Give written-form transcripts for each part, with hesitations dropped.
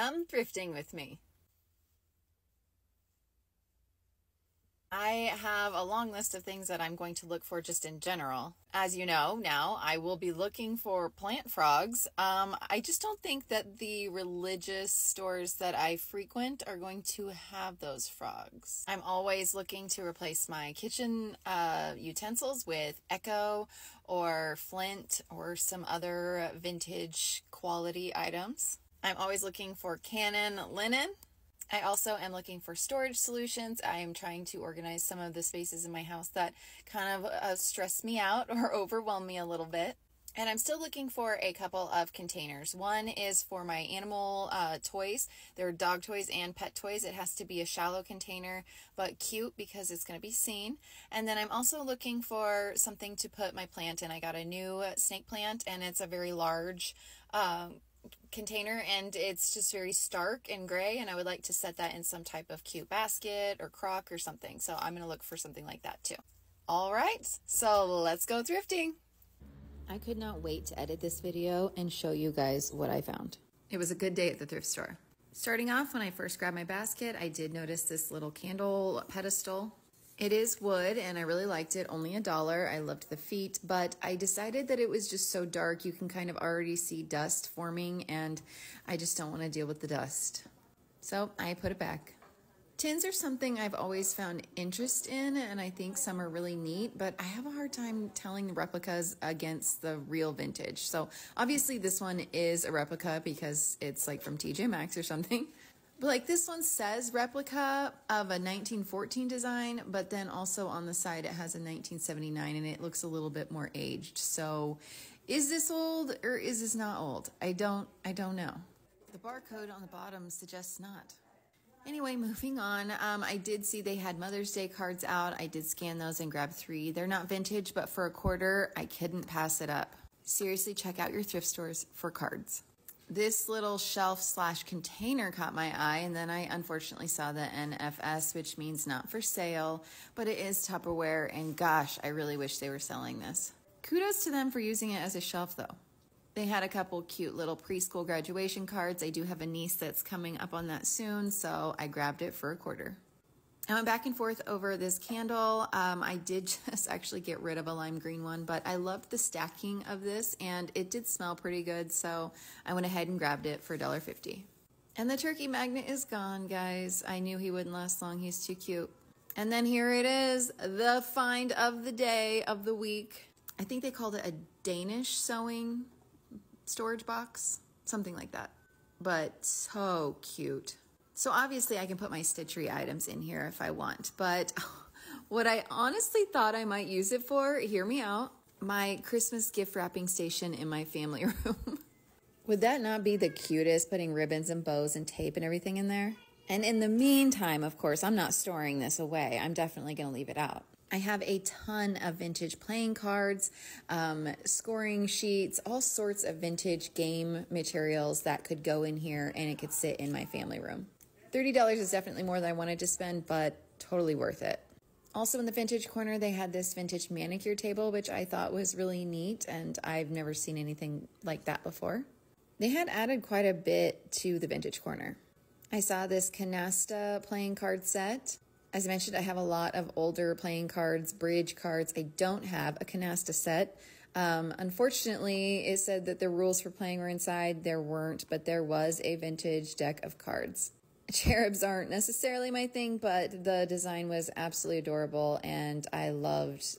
Come thrifting with me. I have a long list of things that I'm going to look for just in general. As you know, now I will be looking for plant frogs. I just don't think that the religious stores that I frequent are going to have those frogs. I'm always looking to replace my kitchen utensils with Echo or Flint or some other vintage quality items. I'm always looking for Canon linen. I also am looking for storage solutions. I am trying to organize some of the spaces in my house that kind of stress me out or overwhelm me a little bit. And I'm still looking for a couple of containers. One is for my animal toys. They're dog toys and pet toys. It has to be a shallow container, but cute because it's going to be seen. And then I'm also looking for something to put my plant in. I got a new snake plant, and it's a very large container, and it's just very stark and gray, and I would like to set that in some type of cute basket or crock or something. So I'm going to look for something like that too. All right, so let's go thrifting. I could not wait to edit this video and show you guys what I found. It was a good day at the thrift store. Starting off, when I first grabbed my basket, I did notice this little candle pedestal. It is wood, and I really liked it. Only $1. I loved the feet, but I decided that it was just so dark. You can kind of already see dust forming, and I just don't want to deal with the dust. So I put it back. Tins are something I've always found interest in, and I think some are really neat, but I have a hard time telling the replicas against the real vintage. So obviously this one is a replica because it's like from TJ Maxx or something. But like this one says replica of a 1914 design, but then also on the side it has a 1979 and it looks a little bit more aged. So is this old or is this not old? I don't know. The barcode on the bottom suggests not. Anyway, moving on. I did see they had Mother's Day cards out. I did scan those and grab 3. They're not vintage, but for $1, I couldn't pass it up. Seriously, check out your thrift stores for cards. This little shelf/container caught my eye, and then I unfortunately saw the NFS, which means not for sale, but it is Tupperware, and gosh, I really wish they were selling this. Kudos to them for using it as a shelf, though. They had a couple cute little preschool graduation cards. I do have a niece that's coming up on that soon, so I grabbed it for $1. I went back and forth over this candle. I did just actually get rid of a lime green one, but I loved the stacking of this, and it did smell pretty good, so I went ahead and grabbed it for $1.50. And the turkey magnet is gone, guys. I knew he wouldn't last long. He's too cute. And then here it is, the find of the day, of the week. I think they called it a Danish sewing storage box, something like that, but so cute. So obviously I can put my stitchery items in here if I want, but what I honestly thought I might use it for, hear me out, my Christmas gift wrapping station in my family room. Would that not be the cutest, putting ribbons and bows and tape and everything in there? And in the meantime, of course, I'm not storing this away. I'm definitely going to leave it out. I have a ton of vintage playing cards, scoring sheets, all sorts of vintage game materials that could go in here, and it could sit in my family room. $30 is definitely more than I wanted to spend, but totally worth it. Also in the vintage corner, they had this vintage manicure table, which I thought was really neat, and I've never seen anything like that before. They had added quite a bit to the vintage corner. I saw this canasta playing card set. As I mentioned, I have a lot of older playing cards, bridge cards. I don't have a canasta set. Unfortunately, it said that the rules for playing were inside. There weren't, but there was a vintage deck of cards. Cherubs aren't necessarily my thing, but the design was absolutely adorable, and I loved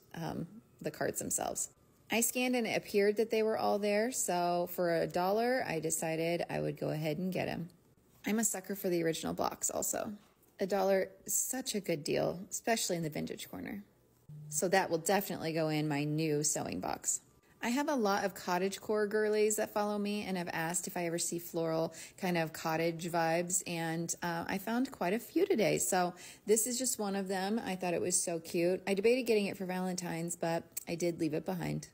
the cards themselves. I scanned and it appeared that they were all there, so for $1, I decided I would go ahead and get them. I'm a sucker for the original blocks also. $1 is such a good deal, especially in the vintage corner. So that will definitely go in my new sewing box. I have a lot of cottagecore girlies that follow me and have asked if I ever see floral kind of cottage vibes, and I found quite a few today. So this is just one of them. I thought it was so cute. I debated getting it for Valentine's, but I did leave it behind.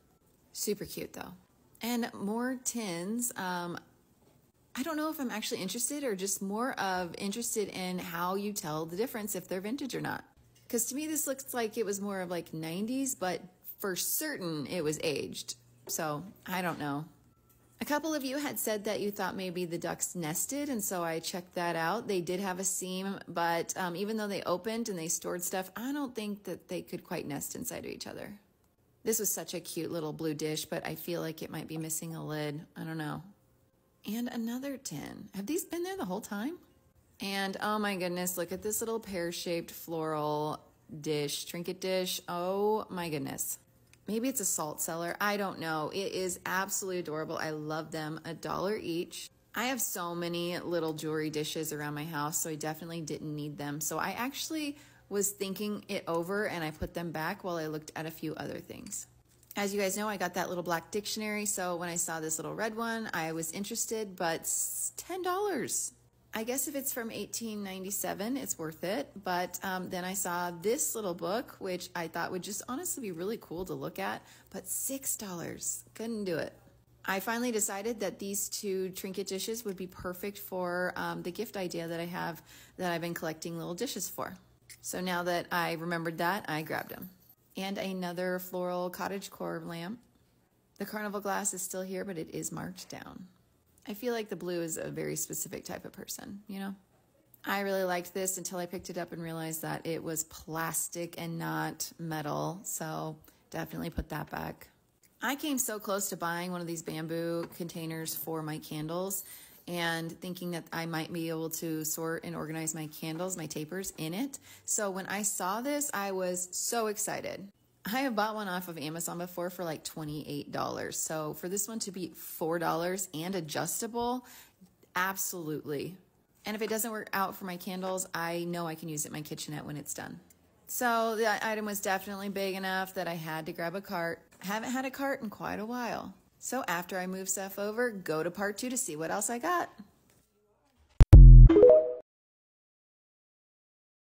Super cute though. And more tins. I don't know if I'm actually interested or just more of interested in how you tell the difference if they're vintage or not. Because to me, this looks like it was more of like 90s, but for certain it was aged. So I don't know. A couple of you had said that you thought maybe the ducks nested, and so I checked that out. They did have a seam, but even though they opened and they stored stuff, I don't think that they could quite nest inside of each other. This was such a cute little blue dish, but I feel like it might be missing a lid. I don't know. And another tin. Have these been there the whole time? And oh my goodness, look at this little pear-shaped floral dish, trinket dish. Oh my goodness. Maybe it's a salt cellar. I don't know. It is absolutely adorable. I love them. $1 each. I have so many little jewelry dishes around my house, so I definitely didn't need them. So I actually was thinking it over and I put them back while I looked at a few other things. As you guys know, I got that little black dictionary, so when I saw this little red one, I was interested, but $10. I guess if it's from 1897, it's worth it. But then I saw this little book, which I thought would just honestly be really cool to look at, but $6. Couldn't do it. I finally decided that these two trinket dishes would be perfect for the gift idea that I have that I've been collecting little dishes for. So now that I remembered that, I grabbed them. And another floral cottagecore lamp. The carnival glass is still here, but it is marked down. I feel like the blue is a very specific type of person, you know? I really liked this until I picked it up and realized that it was plastic and not metal, so definitely put that back. I came so close to buying one of these bamboo containers for my candles and thinking that I might be able to sort and organize my candles, my tapers in it. So when I saw this, I was so excited. I have bought one off of Amazon before for like $28. So for this one to be $4 and adjustable, absolutely. And if it doesn't work out for my candles, I know I can use it in my kitchenette when it's done. So the item was definitely big enough that I had to grab a cart. Haven't had a cart in quite a while. So after I move stuff over, go to part 2 to see what else I got.